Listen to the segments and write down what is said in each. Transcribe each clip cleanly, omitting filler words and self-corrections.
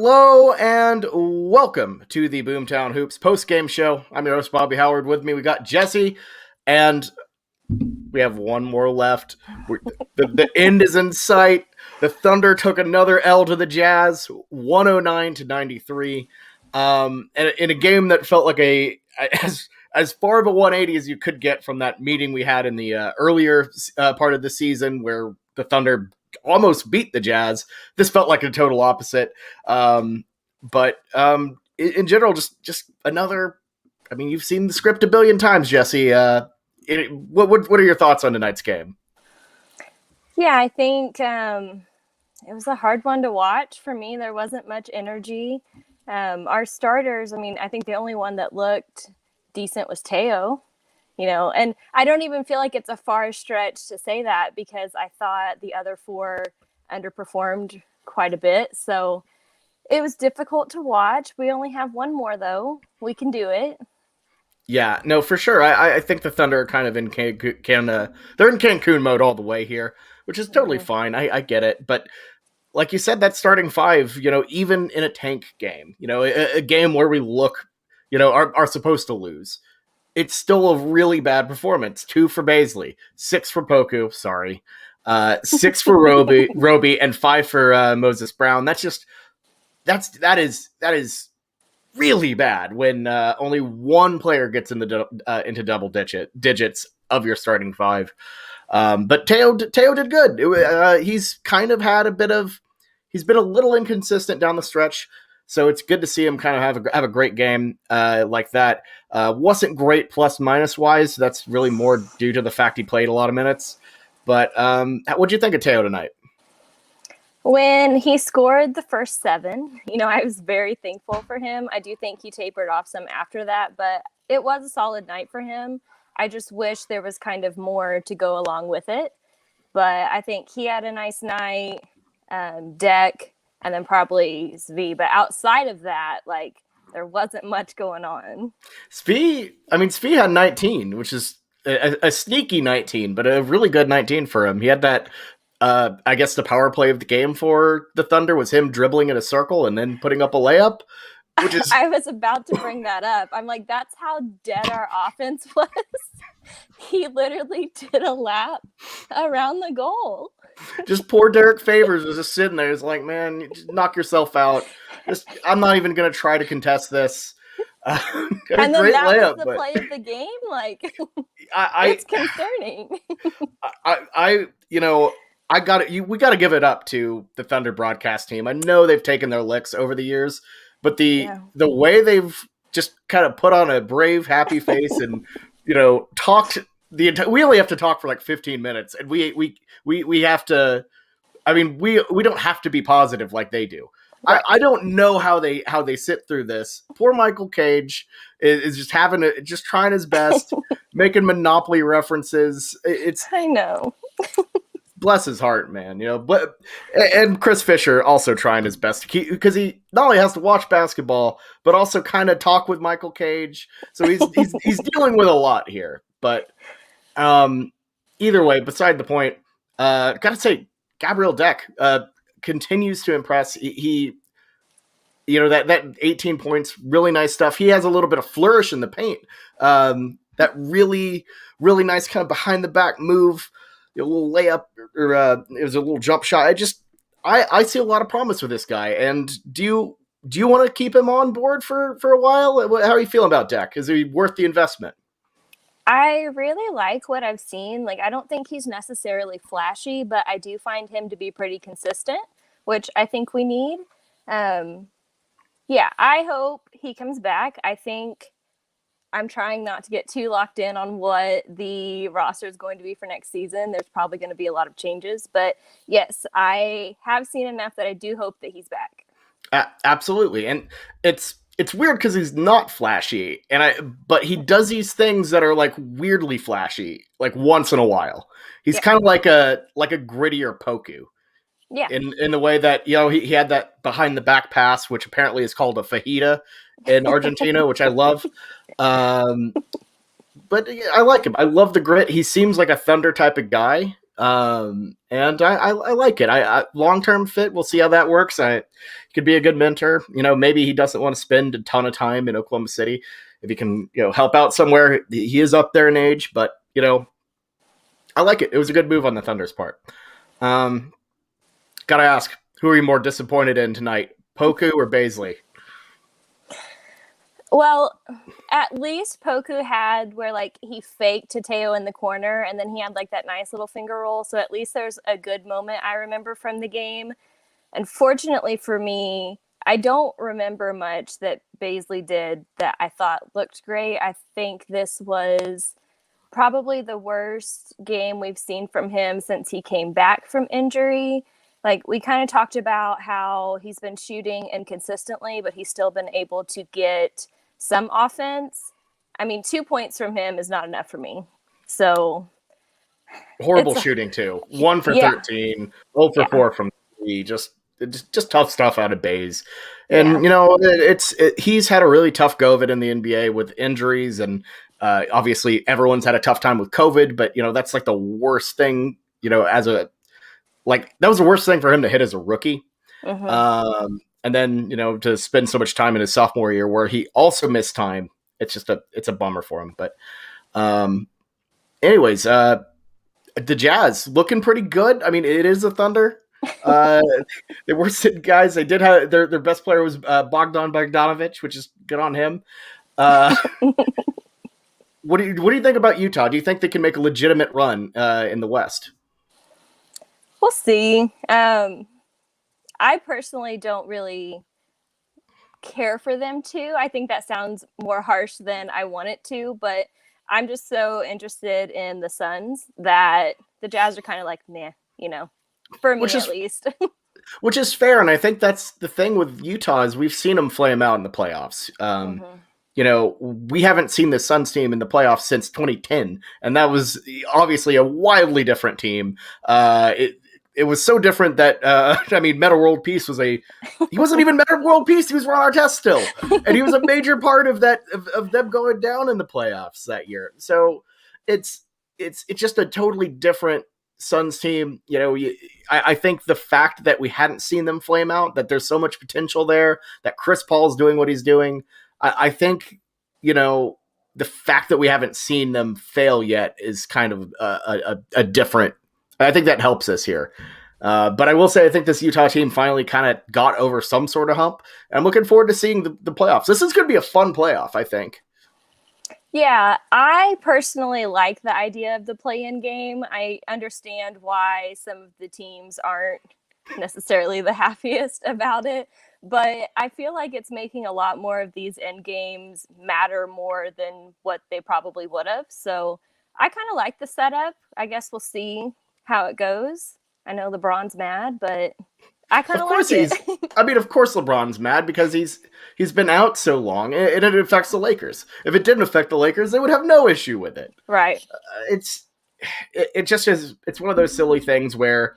Hello and welcome to the Boomtown Hoops post-game show. I'm your host, Bobby Howard. With me, we got Jesse, and we have one more left. The end is in sight. The Thunder took another L to the Jazz, 109-93, and in a game that felt like as far of a 180 as you could get from that meeting we had in the earlier part of the season where the Thunder almost beat the Jazz. This felt like a total opposite. But in general, just another. I mean, you've seen the script a billion times, Jesse. What are your thoughts on tonight's game? Yeah, I think it was a hard one to watch for me. There wasn't much energy. Our starters, I think the only one that looked decent was Teo. And I don't even feel like it's a far stretch to say that because I thought the other four underperformed quite a bit. So it was difficult to watch. We only have one more, though. We can do it. Yeah, no, for sure. I think the Thunder are kind of in Cancun. They're in Cancun mode all the way here, which is totally fine. I get it. But like you said, that starting five, even in a tank game, a game where we look, are supposed to lose, it's still a really bad performance. 2 for Baisley, 6 for Poku, 6 for Roby, and 5 for Moses Brown. That is really bad when only one player gets into double digits of your starting five. But Teo did good. He's kind of had he's been a little inconsistent down the stretch. So it's good to see him kind of have a great game like that. Wasn't great plus minus wise. That's really more due to the fact he played a lot of minutes. But what'd you think of Teo tonight? When he scored the first 7, I was very thankful for him. I do think he tapered off some after that, but it was a solid night for him. I just wish there was kind of more to go along with it. But I think he had a nice night. Deck. And then probably Svi. But outside of that, there wasn't much going on. Svi had 19, which is a sneaky 19, but a really good 19 for him. He had that, I guess the power play of the game for the Thunder was him dribbling in a circle and then putting up a layup. Which is... I was about to bring that up. I'm like, that's how dead our offense was. He literally did a lap around the goal. Just poor Derek Favors was just sitting there. He's like, man, just knock yourself out. I'm not even going to try to contest this. And then that was the play of the game? It's concerning. We got to give it up to the Thunder broadcast team. I know they've taken their licks over the years, but the way they've just kind of put on a brave, happy face and, talked we only have to talk for 15 minutes and we have to, we don't have to be positive like they do. Right. I don't know how they sit through this. Poor Michael Cage is just trying his best, making Monopoly references. I know. Bless his heart, man. And Chris Fisher also trying his best because he not only has to watch basketball but also kind of talk with Michael Cage. So he's dealing with a lot here. But either way, beside the point, gotta say Gabriel Deck continues to impress. He that 18 points, really nice stuff. He has a little bit of flourish in the paint. That really, really nice kind of behind the back move, a little layup, or it was a little jump shot. I see a lot of promise with this guy. And do you want to keep him on board for a while? How are you feeling about Deck? Is he worth the investment? I really like what I've seen. I don't think he's necessarily flashy, but I do find him to be pretty consistent, which I think we need. I hope he comes back. I think I'm trying not to get too locked in on what the roster is going to be for next season. There's probably going to be a lot of changes, but yes, I have seen enough that I do hope that he's back. Absolutely. And it's weird because he's not flashy, but he does these things that are weirdly flashy, once in a while. He's kind of like a grittier Poku. Yeah. In the way that, he had that behind the back pass, which apparently is called a fajita in Argentina, which I love. But I like him. I love the grit. He seems like a Thunder type of guy. And I like it. I long term fit. We'll see how that works. I could be a good mentor. Maybe he doesn't want to spend a ton of time in Oklahoma City. If he can, help out somewhere, he is up there in age. But I like it. It was a good move on the Thunder's part. Gotta ask, who are you more disappointed in tonight, Poku or Baisley? Well, at least Poku had where like he faked Tateo in the corner and then he had like that nice little finger roll. So at least there's a good moment I remember from the game. Unfortunately for me, I don't remember much that Baisley did that I thought looked great. I think this was probably the worst game we've seen from him since he came back from injury. Like we kind of talked about how he's been shooting inconsistently, but he's still been able to get some offense. I mean, 2 points from him is not enough for me. So horrible shooting too. 1 for 13, 0 for 4 from 3. Just tough stuff out of Bays. And he's had a really tough go of it in the NBA with injuries, and obviously everyone's had a tough time with COVID. But that's like the worst thing. That was the worst thing for him to hit as a rookie. Mm-hmm. And then to spend so much time in his sophomore year where he also missed time. It's a bummer for him. But anyways, the Jazz looking pretty good. I mean, it is the Thunder. They were sitting guys. They did have their best player was Bogdan Bogdanovic, which is good on him. What do you think about Utah? Do you think they can make a legitimate run in the West? We'll see. I personally don't really care for them to. I think that sounds more harsh than I want it to, but I'm just so interested in the Suns that the Jazz are kind of like, nah, for me at least. Which is fair, and I think that's the thing with Utah is we've seen them flame out in the playoffs. We haven't seen the Suns team in the playoffs since 2010, and that was obviously a wildly different team. It was so different that Meta World Peace he wasn't even Meta World Peace. He was Ron Artest still, and he was a major part of that of them going down in the playoffs that year. So it's just a totally different Suns team. I think the fact that we hadn't seen them flame out, that there's so much potential there, that Chris Paul's doing what he's doing. I think the fact that we haven't seen them fail yet is kind of a different. I think that helps us here. But I will say I think this Utah team finally kind of got over some sort of hump. And I'm looking forward to seeing the playoffs. This is going to be a fun playoff, I think. Yeah, I personally like the idea of the play-in game. I understand why some of the teams aren't necessarily the happiest about it. But I feel like it's making a lot more of these end games matter more than what they probably would have. So I kind of like the setup. I guess we'll see how it goes. I know LeBron's mad, but I kind of like it. Of course LeBron's mad because he's been out so long, and it affects the Lakers. If it didn't affect the Lakers, they would have no issue with it. Right. It just is. It's one of those silly things where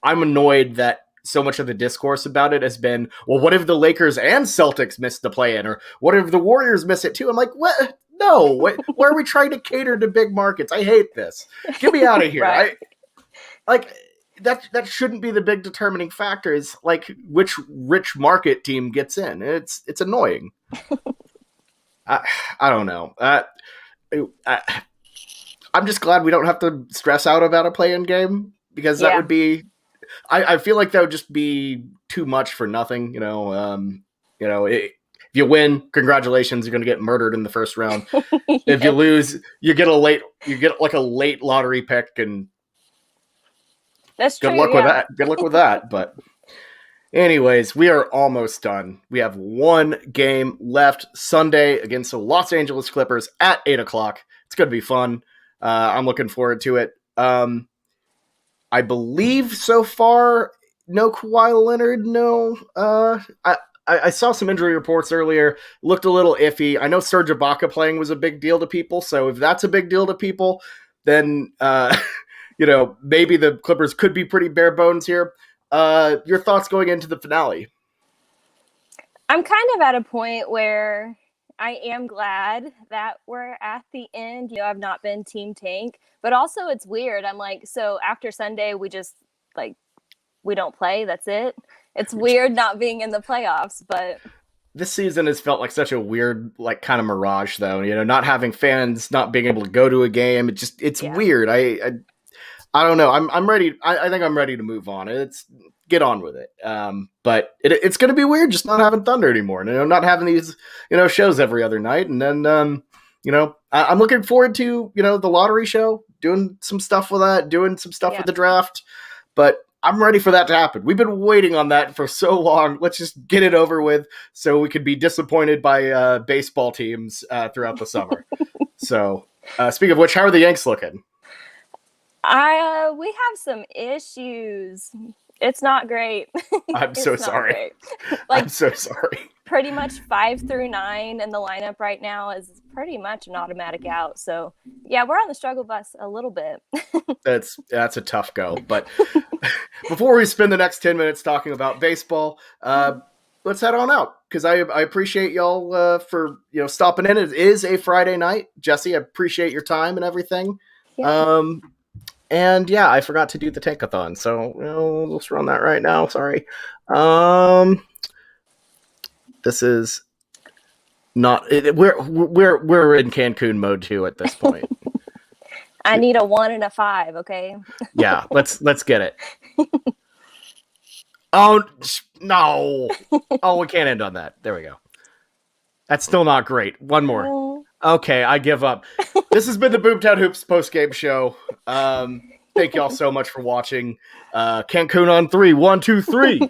I'm annoyed that so much of the discourse about it has been, well, what if the Lakers and Celtics miss the play-in, or what if the Warriors miss it too? I'm like, what? No. Why are we trying to cater to big markets? I hate this. Get me out of here. Right. That shouldn't be the big determining factor, is like which rich market team gets in. It's annoying. I don't know. I'm just glad we don't have to stress out about a play-in game, because that would be, I feel like that would just be too much for nothing. If you win, congratulations, you're going to get murdered in the first round. If you lose, you get like a late lottery pick, and that's true. Good luck with that. Good luck with that. But anyways, we are almost done. We have one game left Sunday against the Los Angeles Clippers at 8:00. It's going to be fun. I'm looking forward to it. I believe so far, no Kawhi Leonard. No. I saw some injury reports earlier. Looked a little iffy. I know Serge Ibaka playing was a big deal to people. So if that's a big deal to people, then maybe the Clippers could be pretty bare bones here. Your thoughts going into the finale? I'm kind of at a point where I am glad that we're at the end. I've not been Team Tank, but also it's weird. I'm like, so after Sunday, we just like we don't play. That's it. It's weird not being in the playoffs, but this season has felt like such a weird, like, kind of mirage, though. Not having fans, not being able to go to a game. It's yeah. weird. I don't know. I'm ready. I think I'm ready to move on. It's get on with it. But it's going to be weird just not having Thunder anymore. Not having these shows every other night. And then I'm looking forward to the lottery show, doing some stuff with that, doing some stuff with the draft. But I'm ready for that to happen. We've been waiting on that for so long. Let's just get it over with so we could be disappointed by baseball teams throughout the summer. So, speaking of which, how are the Yanks looking? We have some issues. It's not great. I'm so sorry. I'm so sorry. Pretty much 5 through 9 in the lineup right now is pretty much an automatic out. So yeah, we're on the struggle bus a little bit. That's a tough go. But before we spend the next 10 minutes talking about baseball, let's head on out, because I appreciate y'all for stopping in. It is a Friday night. Jesse, I appreciate your time and everything. Yeah. And yeah, I forgot to do the tankathon, so let's run that right now. Sorry. This is not. We're in Cancun mode too at this point. I need a 1 and a 5. Okay. Yeah, let's get it. Oh no! Oh, we can't end on that. There we go. That's still not great. One more. Okay, I give up. This has been the Boomtown Hoops post-game show. Thank y'all so much for watching. Cancun on 3. 1, 2, 3.